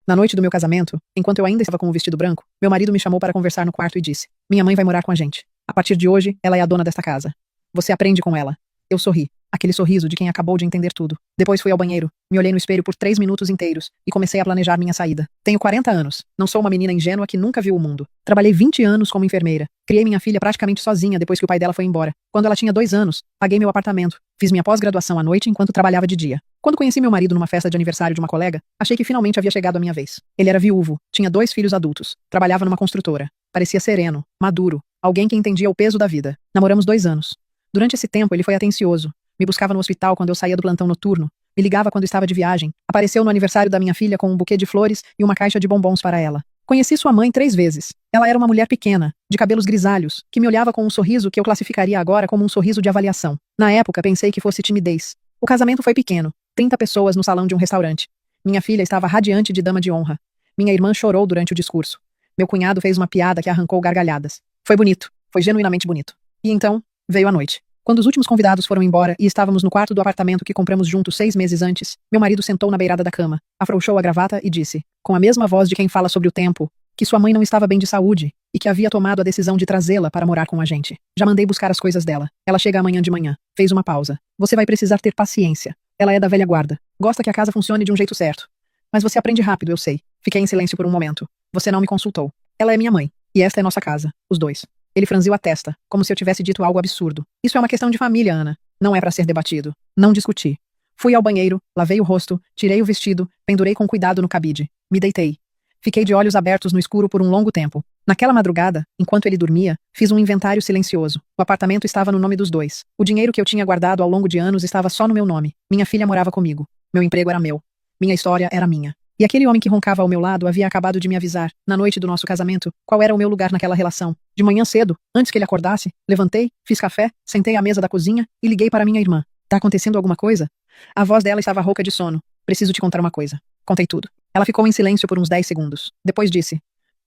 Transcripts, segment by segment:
Na noite do meu casamento, enquanto eu ainda estava com o vestido branco, meu marido me chamou para conversar no quarto e disse: Minha mãe vai morar com a gente. A partir de hoje, ela é a dona desta casa. Você aprende com ela. Eu sorri. Aquele sorriso de quem acabou de entender tudo. Depois fui ao banheiro, me olhei no espelho por 3 minutos inteiros e comecei a planejar minha saída. Tenho 40 anos. Não sou uma menina ingênua que nunca viu o mundo. Trabalhei 20 anos como enfermeira. Criei minha filha praticamente sozinha depois que o pai dela foi embora. Quando ela tinha 2 anos, paguei meu apartamento. Fiz minha pós-graduação à noite enquanto trabalhava de dia. Quando conheci meu marido numa festa de aniversário de uma colega, achei que finalmente havia chegado a minha vez. Ele era viúvo, tinha 2 filhos adultos, trabalhava numa construtora. Parecia sereno, maduro, alguém que entendia o peso da vida. Namoramos 2 anos. Durante esse tempo, ele foi atencioso. Me buscava no hospital quando eu saía do plantão noturno, me ligava quando estava de viagem, apareceu no aniversário da minha filha com um buquê de flores e uma caixa de bombons para ela. Conheci sua mãe 3 vezes. Ela era uma mulher pequena, de cabelos grisalhos, que me olhava com um sorriso que eu classificaria agora como um sorriso de avaliação. Na época, pensei que fosse timidez. O casamento foi pequeno, 30 pessoas no salão de um restaurante. Minha filha estava radiante de dama de honra. Minha irmã chorou durante o discurso. Meu cunhado fez uma piada que arrancou gargalhadas. Foi bonito, foi genuinamente bonito. E então, veio a noite. Quando os últimos convidados foram embora e estávamos no quarto do apartamento que compramos juntos 6 meses antes, meu marido sentou na beirada da cama, afrouxou a gravata e disse, com a mesma voz de quem fala sobre o tempo, que sua mãe não estava bem de saúde e que havia tomado a decisão de trazê-la para morar com a gente. Já mandei buscar as coisas dela. Ela chega amanhã de manhã. Fez uma pausa. Você vai precisar ter paciência. Ela é da velha guarda. Gosta que a casa funcione de um jeito certo. Mas você aprende rápido, eu sei. Fiquei em silêncio por um momento. Você não me consultou. Ela é minha mãe. E esta é nossa casa. Os 2. Ele franziu a testa, como se eu tivesse dito algo absurdo. Isso é uma questão de família, Ana. Não é para ser debatido. Não discuti. Fui ao banheiro, lavei o rosto, tirei o vestido, pendurei com cuidado no cabide. Me deitei. Fiquei de olhos abertos no escuro por um longo tempo. Naquela madrugada, enquanto ele dormia, fiz um inventário silencioso. O apartamento estava no nome dos 2. O dinheiro que eu tinha guardado ao longo de anos estava só no meu nome. Minha filha morava comigo. Meu emprego era meu. Minha história era minha. E aquele homem que roncava ao meu lado havia acabado de me avisar, na noite do nosso casamento, qual era o meu lugar naquela relação. De manhã cedo, antes que ele acordasse, levantei, fiz café, sentei à mesa da cozinha e liguei para minha irmã. Tá acontecendo alguma coisa? A voz dela estava rouca de sono. Preciso te contar uma coisa. Contei tudo. Ela ficou em silêncio por uns 10 segundos. Depois disse: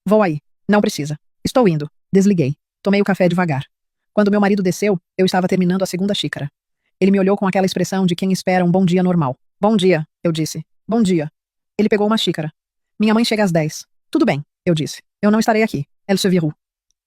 Vou aí. Não precisa. Estou indo. Desliguei. Tomei o café devagar. Quando meu marido desceu, eu estava terminando a 2ª xícara. Ele me olhou com aquela expressão de quem espera um bom dia normal. Bom dia, eu disse. Bom dia. Ele pegou uma xícara. Minha mãe chega às 10. Tudo bem, eu disse. Eu não estarei aqui. Elle se verrou.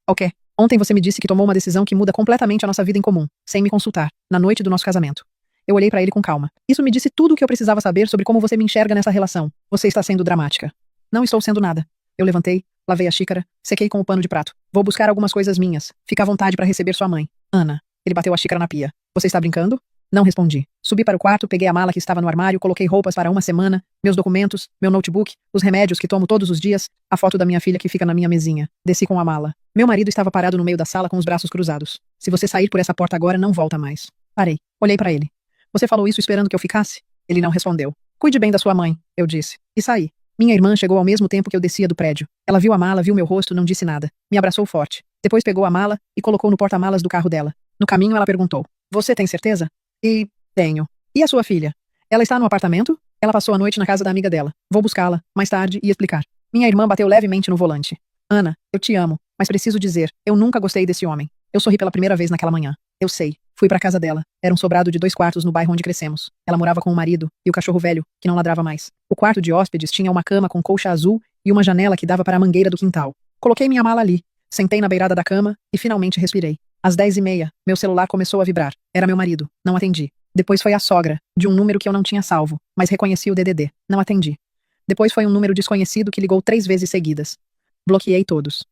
Ok. Ontem você me disse que tomou uma decisão que muda completamente a nossa vida em comum, sem me consultar, na noite do nosso casamento. Eu olhei para ele com calma. Isso me disse tudo o que eu precisava saber sobre como você me enxerga nessa relação. Você está sendo dramática. Não estou sendo nada. Eu levantei, lavei a xícara, sequei com o pano de prato. Vou buscar algumas coisas minhas. Fica à vontade para receber sua mãe. Ana. Ele bateu a xícara na pia. Você está brincando? Não respondi. Subi para o quarto, peguei a mala que estava no armário, coloquei roupas para uma semana, meus documentos, meu notebook, os remédios que tomo todos os dias, a foto da minha filha que fica na minha mesinha. Desci com a mala. Meu marido estava parado no meio da sala com os braços cruzados. Se você sair por essa porta agora, não volta mais. Parei. Olhei para ele. Você falou isso esperando que eu ficasse? Ele não respondeu. Cuide bem da sua mãe, eu disse. E saí. Minha irmã chegou ao mesmo tempo que eu descia do prédio. Ela viu a mala, viu meu rosto, não disse nada. Me abraçou forte. Depois pegou a mala e colocou no porta-malas do carro dela. No caminho ela perguntou: Você tem certeza? E... Tenho. E a sua filha? Ela está no apartamento? Ela passou a noite na casa da amiga dela. Vou buscá-la, mais tarde, e explicar. Minha irmã bateu levemente no volante. Ana, eu te amo, mas preciso dizer, eu nunca gostei desse homem. Eu sorri pela primeira vez naquela manhã. Eu sei. Fui pra casa dela. Era um sobrado de 2 quartos no bairro onde crescemos. Ela morava com o marido e o cachorro velho, que não ladrava mais. O quarto de hóspedes tinha uma cama com colcha azul e uma janela que dava para a mangueira do quintal. Coloquei minha mala ali. Sentei na beirada da cama e finalmente respirei. Às 10h30, meu celular começou a vibrar. Era meu marido. Não atendi. Depois foi a sogra, de um número que eu não tinha salvo, mas reconheci o DDD. Não atendi. Depois foi um número desconhecido que ligou 3 vezes seguidas. Bloqueei todos.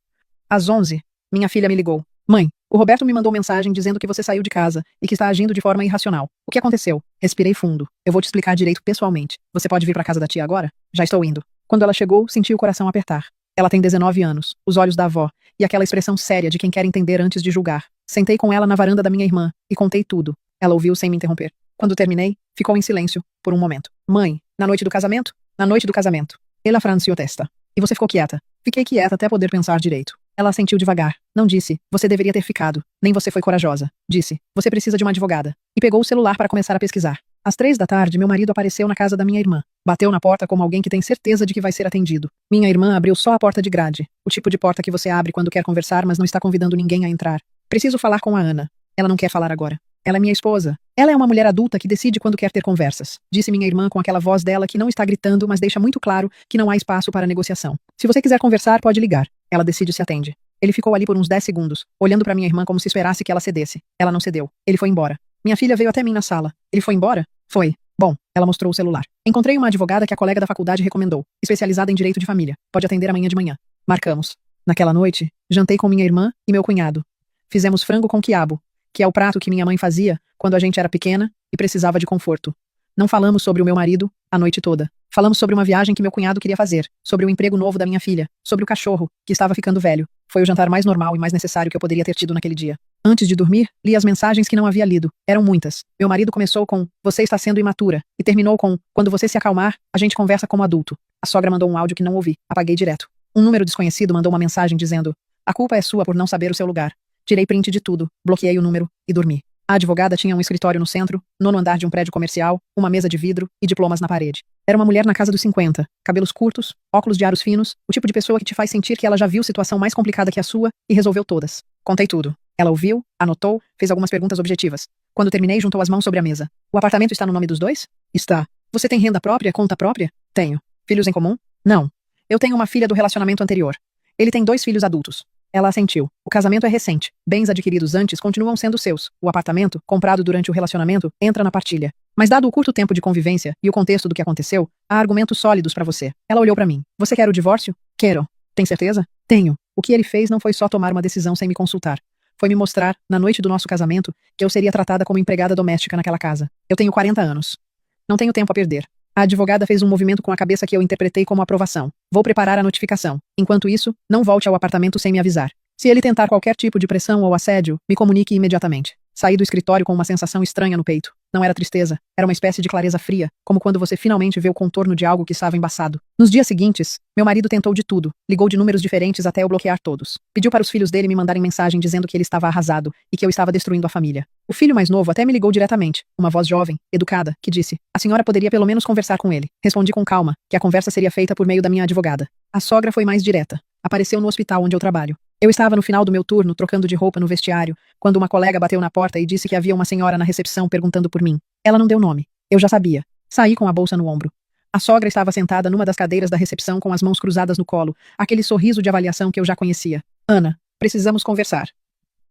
Às 11, minha filha me ligou. Mãe, o Roberto me mandou mensagem dizendo que você saiu de casa e que está agindo de forma irracional. O que aconteceu? Respirei fundo. Eu vou te explicar direito pessoalmente. Você pode vir para casa da tia agora? Já estou indo. Quando ela chegou, senti o coração apertar. Ela tem 19 anos, os olhos da avó, e aquela expressão séria de quem quer entender antes de julgar. Sentei com ela na varanda da minha irmã e contei tudo. Ela ouviu sem me interromper. Quando terminei, ficou em silêncio, por um momento. Mãe, na noite do casamento? Na noite do casamento. Ela franziu a testa. E você ficou quieta? Fiquei quieta até poder pensar direito. Ela assentiu devagar. Não disse, você deveria ter ficado. Nem você foi corajosa. Disse, você precisa de uma advogada. E pegou o celular para começar a pesquisar. Às 3 da tarde, meu marido apareceu na casa da minha irmã. Bateu na porta como alguém que tem certeza de que vai ser atendido. Minha irmã abriu só a porta de grade. O tipo de porta que você abre quando quer conversar, mas não está convidando ninguém a entrar. Preciso falar com a Ana. Ela não quer falar agora. Ela é minha esposa. Ela é uma mulher adulta que decide quando quer ter conversas, disse minha irmã com aquela voz dela que não está gritando, mas deixa muito claro que não há espaço para negociação. Se você quiser conversar, pode ligar. Ela decide se atende. Ele ficou ali por uns 10 segundos, olhando para minha irmã como se esperasse que ela cedesse. Ela não cedeu. Ele foi embora. Minha filha veio até mim na sala. Ele foi embora? Foi. Bom, ela mostrou o celular. Encontrei uma advogada que a colega da faculdade recomendou, especializada em direito de família. Pode atender amanhã de manhã. Marcamos. Naquela noite, jantei com minha irmã e meu cunhado. Fizemos frango com quiabo, que é o prato que minha mãe fazia quando a gente era pequena e precisava de conforto. Não falamos sobre o meu marido a noite toda. Falamos sobre uma viagem que meu cunhado queria fazer, sobre o emprego novo da minha filha, sobre o cachorro, que estava ficando velho. Foi o jantar mais normal e mais necessário que eu poderia ter tido naquele dia. Antes de dormir, li as mensagens que não havia lido. Eram muitas. Meu marido começou com, você está sendo imatura, e terminou com, quando você se acalmar, a gente conversa como adulto. A sogra mandou um áudio que não ouvi. Apaguei direto. Um número desconhecido mandou uma mensagem dizendo, a culpa é sua por não saber o seu lugar. Tirei print de tudo, bloqueei o número e dormi. A advogada tinha um escritório no centro, 9º andar de um prédio comercial, uma mesa de vidro e diplomas na parede. Era uma mulher na casa dos 50, cabelos curtos, óculos de aros finos, o tipo de pessoa que te faz sentir que ela já viu situação mais complicada que a sua e resolveu todas. Contei tudo. Ela ouviu, anotou, fez algumas perguntas objetivas. Quando terminei, juntou as mãos sobre a mesa. O apartamento está no nome dos dois? Está. Você tem renda própria, conta própria? Tenho. Filhos em comum? Não. Eu tenho uma filha do relacionamento anterior. Ele tem 2 filhos adultos. Ela assentiu. O casamento é recente. Bens adquiridos antes continuam sendo seus. O apartamento, comprado durante o relacionamento, entra na partilha. Mas dado o curto tempo de convivência e o contexto do que aconteceu, há argumentos sólidos para você. Ela olhou para mim. Você quer o divórcio? Quero. Tem certeza? Tenho. O que ele fez não foi só tomar uma decisão sem me consultar. Foi me mostrar, na noite do nosso casamento, que eu seria tratada como empregada doméstica naquela casa. Eu tenho 40 anos. Não tenho tempo a perder. A advogada fez um movimento com a cabeça que eu interpretei como aprovação. Vou preparar a notificação. Enquanto isso, não volte ao apartamento sem me avisar. Se ele tentar qualquer tipo de pressão ou assédio, me comunique imediatamente. Saí do escritório com uma sensação estranha no peito. Não era tristeza, era uma espécie de clareza fria, como quando você finalmente vê o contorno de algo que estava embaçado. Nos dias seguintes, meu marido tentou de tudo, ligou de números diferentes até eu bloquear todos. Pediu para os filhos dele me mandarem mensagem dizendo que ele estava arrasado e que eu estava destruindo a família. O filho mais novo até me ligou diretamente, uma voz jovem, educada, que disse, a senhora poderia pelo menos conversar com ele. Respondi com calma, que a conversa seria feita por meio da minha advogada. A sogra foi mais direta. Apareceu no hospital onde eu trabalho. Eu estava no final do meu turno, trocando de roupa no vestiário, quando uma colega bateu na porta e disse que havia uma senhora na recepção perguntando por mim. Ela não deu nome. Eu já sabia. Saí com a bolsa no ombro. A sogra estava sentada numa das cadeiras da recepção com as mãos cruzadas no colo, aquele sorriso de avaliação que eu já conhecia. Ana, precisamos conversar.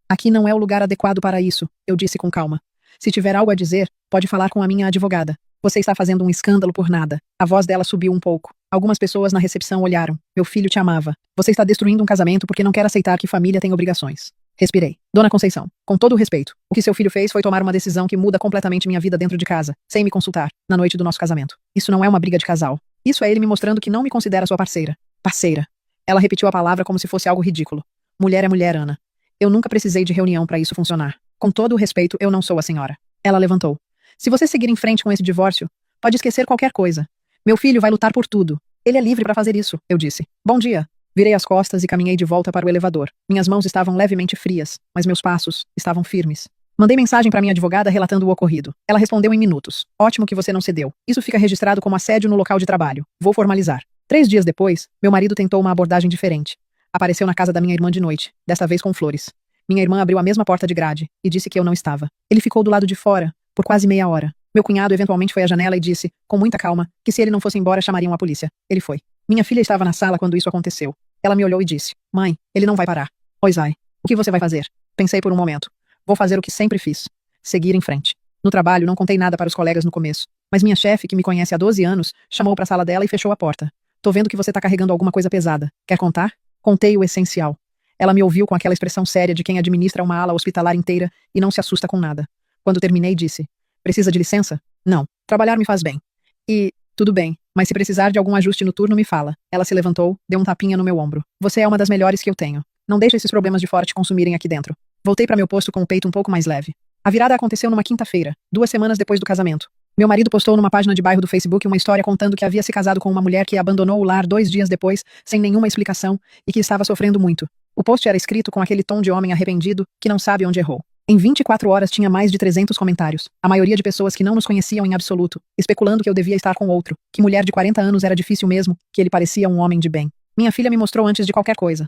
Aqui não é o lugar adequado para isso, eu disse com calma. Se tiver algo a dizer, pode falar com a minha advogada. Você está fazendo um escândalo por nada. A voz dela subiu um pouco. Algumas pessoas na recepção olharam. Meu filho te amava. Você está destruindo um casamento porque não quer aceitar que família tem obrigações. Respirei. Dona Conceição, com todo o respeito, o que seu filho fez foi tomar uma decisão que muda completamente minha vida dentro de casa, sem me consultar, na noite do nosso casamento. Isso não é uma briga de casal. Isso é ele me mostrando que não me considera sua parceira. Parceira. Ela repetiu a palavra como se fosse algo ridículo. Mulher é mulher, Ana. Eu nunca precisei de reunião para isso funcionar. Com todo o respeito, eu não sou a senhora. Ela levantou. Se você seguir em frente com esse divórcio, pode esquecer qualquer coisa. Meu filho vai lutar por tudo. Ele é livre para fazer isso, eu disse. Bom dia. Virei as costas e caminhei de volta para o elevador. Minhas mãos estavam levemente frias, mas meus passos estavam firmes. Mandei mensagem para minha advogada relatando o ocorrido. Ela respondeu em minutos. Ótimo que você não cedeu. Isso fica registrado como assédio no local de trabalho. Vou formalizar. 3 dias depois, meu marido tentou uma abordagem diferente. Apareceu na casa da minha irmã de noite, desta vez com flores. Minha irmã abriu a mesma porta de grade e disse que eu não estava. Ele ficou do lado de fora, por quase meia hora. Meu cunhado eventualmente foi à janela e disse, com muita calma, que se ele não fosse embora chamariam a polícia. Ele foi. Minha filha estava na sala quando isso aconteceu. Ela me olhou e disse, mãe, ele não vai parar. Pois vai. O que você vai fazer? Pensei por um momento. Vou fazer o que sempre fiz. Seguir em frente. No trabalho, não contei nada para os colegas no começo. Mas minha chefe, que me conhece há 12 anos, chamou para a sala dela e fechou a porta. Tô vendo que você tá carregando alguma coisa pesada. Quer contar? Contei o essencial. Ela me ouviu com aquela expressão séria de quem administra uma ala hospitalar inteira e não se assusta com nada. Quando terminei, disse, precisa de licença? Não. Trabalhar me faz bem. E, tudo bem, mas se precisar de algum ajuste no turno, me fala. Ela se levantou, deu um tapinha no meu ombro. Você é uma das melhores que eu tenho. Não deixa esses problemas de fora te consumirem aqui dentro. Voltei para meu posto com o peito um pouco mais leve. A virada aconteceu numa quinta-feira, 2 semanas depois do casamento. Meu marido postou numa página de bairro do Facebook uma história contando que havia se casado com uma mulher que abandonou o lar 2 dias depois, sem nenhuma explicação, e que estava sofrendo muito. O post era escrito com aquele tom de homem arrependido, que não sabe onde errou. Em 24 horas tinha mais de 300 comentários, a maioria de pessoas que não nos conheciam em absoluto, especulando que eu devia estar com outro, que mulher de 40 anos era difícil mesmo, que ele parecia um homem de bem. Minha filha me mostrou antes de qualquer coisa.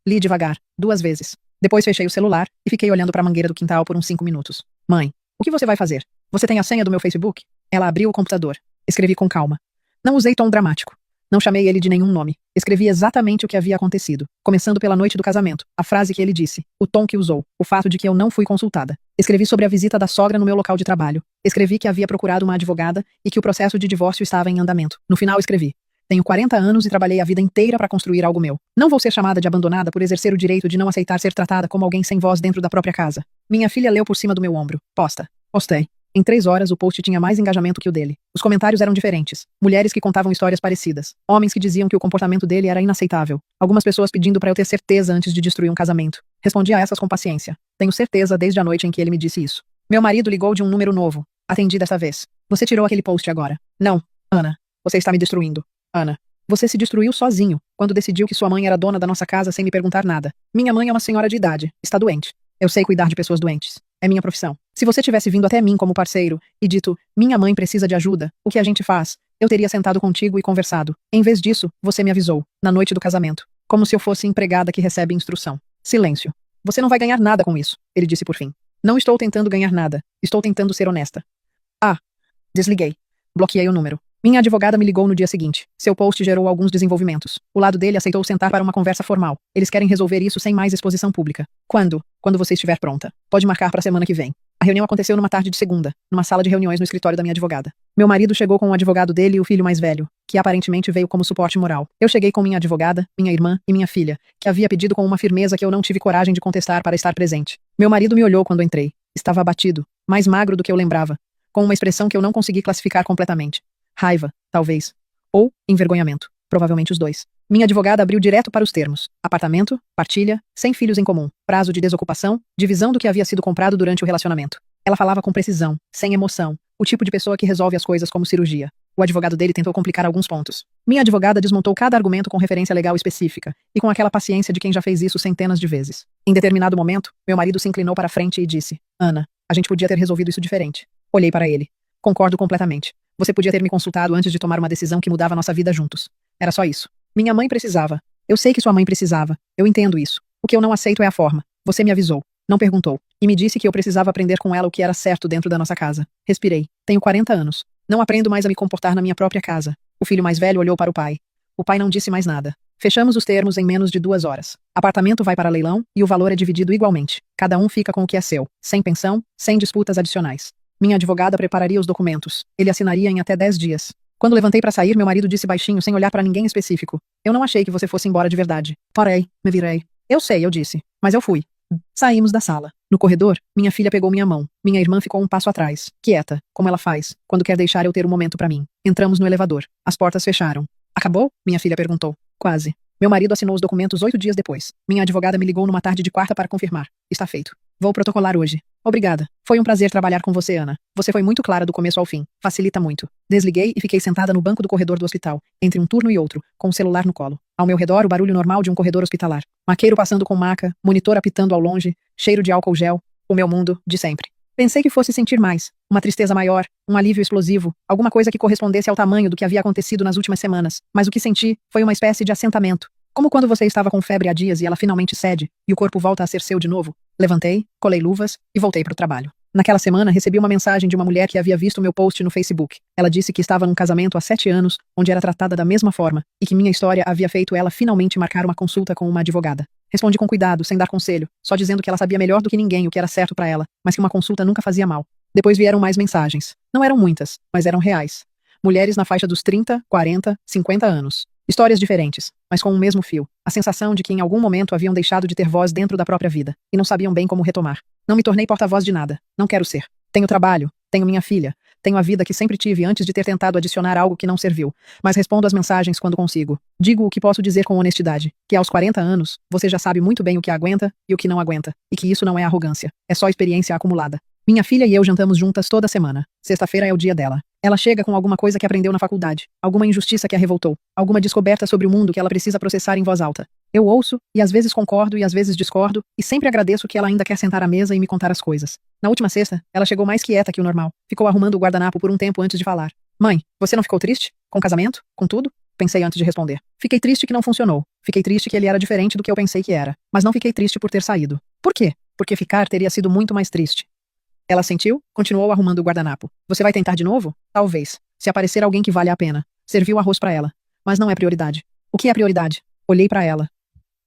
Li devagar, 2 vezes. Depois fechei o celular e fiquei olhando para a mangueira do quintal por uns 5 minutos. Mãe, o que você vai fazer? Você tem a senha do meu Facebook? Ela abriu o computador. Escrevi com calma. Não usei tom dramático. Não chamei ele de nenhum nome. Escrevi exatamente o que havia acontecido, começando pela noite do casamento, a frase que ele disse, o tom que usou, o fato de que eu não fui consultada. Escrevi sobre a visita da sogra no meu local de trabalho. Escrevi que havia procurado uma advogada e que o processo de divórcio estava em andamento. No final escrevi: tenho 40 anos e trabalhei a vida inteira para construir algo meu. Não vou ser chamada de abandonada por exercer o direito de não aceitar ser tratada como alguém sem voz dentro da própria casa. Minha filha leu por cima do meu ombro. Posta. Postei. Em 3 horas, o post tinha mais engajamento que o dele. Os comentários eram diferentes. Mulheres que contavam histórias parecidas. Homens que diziam que o comportamento dele era inaceitável. Algumas pessoas pedindo para eu ter certeza antes de destruir um casamento. Respondi a essas com paciência. Tenho certeza desde a noite em que ele me disse isso. Meu marido ligou de um número novo. Atendi dessa vez. Você tirou aquele post agora. Não, Ana. Você está me destruindo. Ana. Você se destruiu sozinho, quando decidiu que sua mãe era dona da nossa casa sem me perguntar nada. Minha mãe é uma senhora de idade. Está doente. Eu sei cuidar de pessoas doentes. É minha profissão. Se você tivesse vindo até mim como parceiro e dito, minha mãe precisa de ajuda, o que a gente faz? Eu teria sentado contigo e conversado. Em vez disso, você me avisou, na noite do casamento. Como se eu fosse empregada que recebe instrução. Silêncio. Você não vai ganhar nada com isso, ele disse por fim. Não estou tentando ganhar nada. Estou tentando ser honesta. Ah. Desliguei. Bloqueei o número. Minha advogada me ligou no dia seguinte. Seu post gerou alguns desenvolvimentos. O lado dele aceitou sentar para uma conversa formal. Eles querem resolver isso sem mais exposição pública. Quando? Quando você estiver pronta. Pode marcar para a semana que vem. A reunião aconteceu numa tarde de segunda, numa sala de reuniões no escritório da minha advogada. Meu marido chegou com o advogado dele e o filho mais velho, que aparentemente veio como suporte moral. Eu cheguei com minha advogada, minha irmã e minha filha, que havia pedido com uma firmeza que eu não tive coragem de contestar para estar presente. Meu marido me olhou quando entrei. Estava abatido, mais magro do que eu lembrava, com uma expressão que eu não consegui classificar completamente. Raiva, talvez. Ou envergonhamento. Provavelmente os dois. Minha advogada abriu direto para os termos. Apartamento, partilha, sem filhos em comum, prazo de desocupação, divisão do que havia sido comprado durante o relacionamento. Ela falava com precisão, sem emoção, o tipo de pessoa que resolve as coisas como cirurgia. O advogado dele tentou complicar alguns pontos. Minha advogada desmontou cada argumento com referência legal específica, e com aquela paciência de quem já fez isso centenas de vezes. Em determinado momento, meu marido se inclinou para a frente e disse: Ana, a gente podia ter resolvido isso diferente. Olhei para ele. Concordo completamente. Você podia ter me consultado antes de tomar uma decisão que mudava nossa vida juntos. Era só isso. Minha mãe precisava. Eu sei que sua mãe precisava. Eu entendo isso. O que eu não aceito é a forma. Você me avisou. Não perguntou. E me disse que eu precisava aprender com ela o que era certo dentro da nossa casa. Respirei. Tenho 40 anos. Não aprendo mais a me comportar na minha própria casa. O filho mais velho olhou para o pai. O pai não disse mais nada. Fechamos os termos em menos de 2 horas. Apartamento vai para leilão e o valor é dividido igualmente. Cada um fica com o que é seu. Sem pensão, sem disputas adicionais. Minha advogada prepararia os documentos. Ele assinaria em até 10 dias. Quando levantei para sair, meu marido disse baixinho, sem olhar para ninguém específico. Eu não achei que você fosse embora de verdade. Parei, me virei. Eu sei, eu disse. Mas eu fui. Saímos da sala. No corredor, minha filha pegou minha mão. Minha irmã ficou um passo atrás, quieta, como ela faz, quando quer deixar eu ter um momento para mim. Entramos no elevador. As portas fecharam. Acabou? Minha filha perguntou. Quase. Meu marido assinou os documentos 8 dias depois. Minha advogada me ligou numa tarde de quarta para confirmar. Está feito. Vou protocolar hoje. Obrigada. Foi um prazer trabalhar com você, Ana. Você foi muito clara do começo ao fim. Facilita muito. Desliguei e fiquei sentada no banco do corredor do hospital, entre um turno e outro, com o celular no colo. Ao meu redor, o barulho normal de um corredor hospitalar. Maqueiro passando com maca, monitor apitando ao longe, cheiro de álcool gel. O meu mundo, de sempre. Pensei que fosse sentir mais. Uma tristeza maior, um alívio explosivo, alguma coisa que correspondesse ao tamanho do que havia acontecido nas últimas semanas. Mas o que senti foi uma espécie de assentamento. Como quando você estava com febre há dias e ela finalmente cede, e o corpo volta a ser seu de novo. Levantei, colei luvas e voltei para o trabalho. Naquela semana, recebi uma mensagem de uma mulher que havia visto meu post no Facebook. Ela disse que estava num casamento há 7 anos, onde era tratada da mesma forma, e que minha história havia feito ela finalmente marcar uma consulta com uma advogada. Respondi com cuidado, sem dar conselho, só dizendo que ela sabia melhor do que ninguém o que era certo para ela, mas que uma consulta nunca fazia mal. Depois vieram mais mensagens. Não eram muitas, mas eram reais. Mulheres na faixa dos 30, 40, 50 anos. Histórias diferentes, mas com o mesmo fio. A sensação de que em algum momento haviam deixado de ter voz dentro da própria vida, e não sabiam bem como retomar. Não me tornei porta-voz de nada. Não quero ser. Tenho trabalho, tenho minha filha, tenho a vida que sempre tive antes de ter tentado adicionar algo que não serviu. Mas respondo às mensagens quando consigo. Digo o que posso dizer com honestidade, que aos 40 anos, você já sabe muito bem o que aguenta e o que não aguenta, e que isso não é arrogância, é só experiência acumulada. Minha filha e eu jantamos juntas toda semana. Sexta-feira é o dia dela. Ela chega com alguma coisa que aprendeu na faculdade, alguma injustiça que a revoltou, alguma descoberta sobre o mundo que ela precisa processar em voz alta. Eu ouço, e às vezes concordo e às vezes discordo, e sempre agradeço que ela ainda quer sentar à mesa e me contar as coisas. Na última sexta, ela chegou mais quieta que o normal. Ficou arrumando o guardanapo por um tempo antes de falar. Mãe, você não ficou triste? Com o casamento? Com tudo? Pensei antes de responder. Fiquei triste que não funcionou. Fiquei triste que ele era diferente do que eu pensei que era. Mas não fiquei triste por ter saído. Por quê? Porque ficar teria sido muito mais triste. Ela assentiu, continuou arrumando o guardanapo. Você vai tentar de novo? Talvez. Se aparecer alguém que vale a pena. Serviu arroz para ela. Mas não é prioridade. O que é prioridade? Olhei para ela.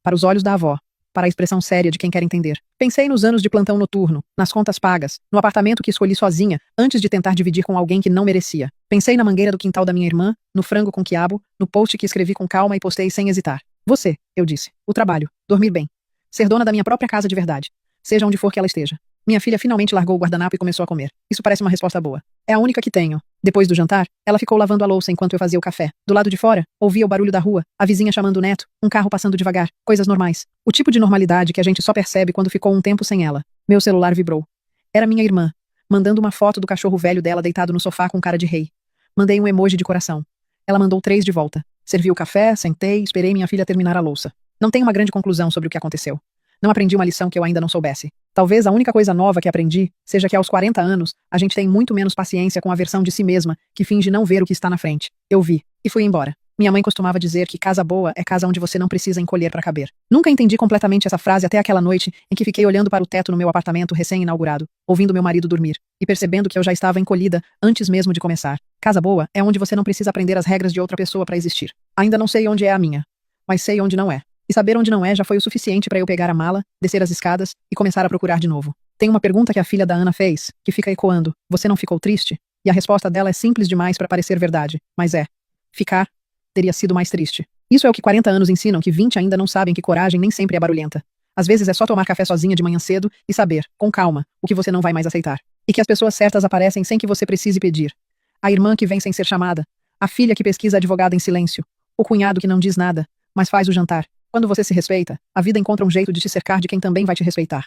Para os olhos da avó. Para a expressão séria de quem quer entender. Pensei nos anos de plantão noturno, nas contas pagas, no apartamento que escolhi sozinha, antes de tentar dividir com alguém que não merecia. Pensei na mangueira do quintal da minha irmã, no frango com quiabo, no post que escrevi com calma e postei sem hesitar. Você, eu disse. O trabalho. Dormir bem. Ser dona da minha própria casa de verdade. Seja onde for que ela esteja. Minha filha finalmente largou o guardanapo e começou a comer. Isso parece uma resposta boa. É a única que tenho. Depois do jantar, ela ficou lavando a louça enquanto eu fazia o café. Do lado de fora, ouvia o barulho da rua, a vizinha chamando o neto, um carro passando devagar, coisas normais. O tipo de normalidade que a gente só percebe quando ficou um tempo sem ela. Meu celular vibrou. Era minha irmã, mandando uma foto do cachorro velho dela deitado no sofá com cara de rei. Mandei um emoji de coração. Ela mandou 3 de volta. Servi o café, sentei, esperei minha filha terminar a louça. Não tenho uma grande conclusão sobre o que aconteceu. Não aprendi uma lição que eu ainda não soubesse. Talvez a única coisa nova que aprendi seja que aos 40 anos, a gente tem muito menos paciência com a versão de si mesma, que finge não ver o que está na frente. Eu vi. E fui embora. Minha mãe costumava dizer que casa boa é casa onde você não precisa encolher para caber. Nunca entendi completamente essa frase até aquela noite em que fiquei olhando para o teto no meu apartamento recém-inaugurado, ouvindo meu marido dormir, e percebendo que eu já estava encolhida antes mesmo de começar. Casa boa é onde você não precisa aprender as regras de outra pessoa para existir. Ainda não sei onde é a minha, mas sei onde não é. E saber onde não é já foi o suficiente para eu pegar a mala, descer as escadas e começar a procurar de novo. Tem uma pergunta que a filha da Ana fez, que fica ecoando. Você não ficou triste? E a resposta dela é simples demais para parecer verdade, mas é. Ficar teria sido mais triste. Isso é o que 40 anos ensinam que 20 ainda não sabem que coragem nem sempre é barulhenta. Às vezes é só tomar café sozinha de manhã cedo e saber, com calma, o que você não vai mais aceitar. E que as pessoas certas aparecem sem que você precise pedir. A irmã que vem sem ser chamada. A filha que pesquisa advogada em silêncio. O cunhado que não diz nada, mas faz o jantar. Quando você se respeita, a vida encontra um jeito de te cercar de quem também vai te respeitar.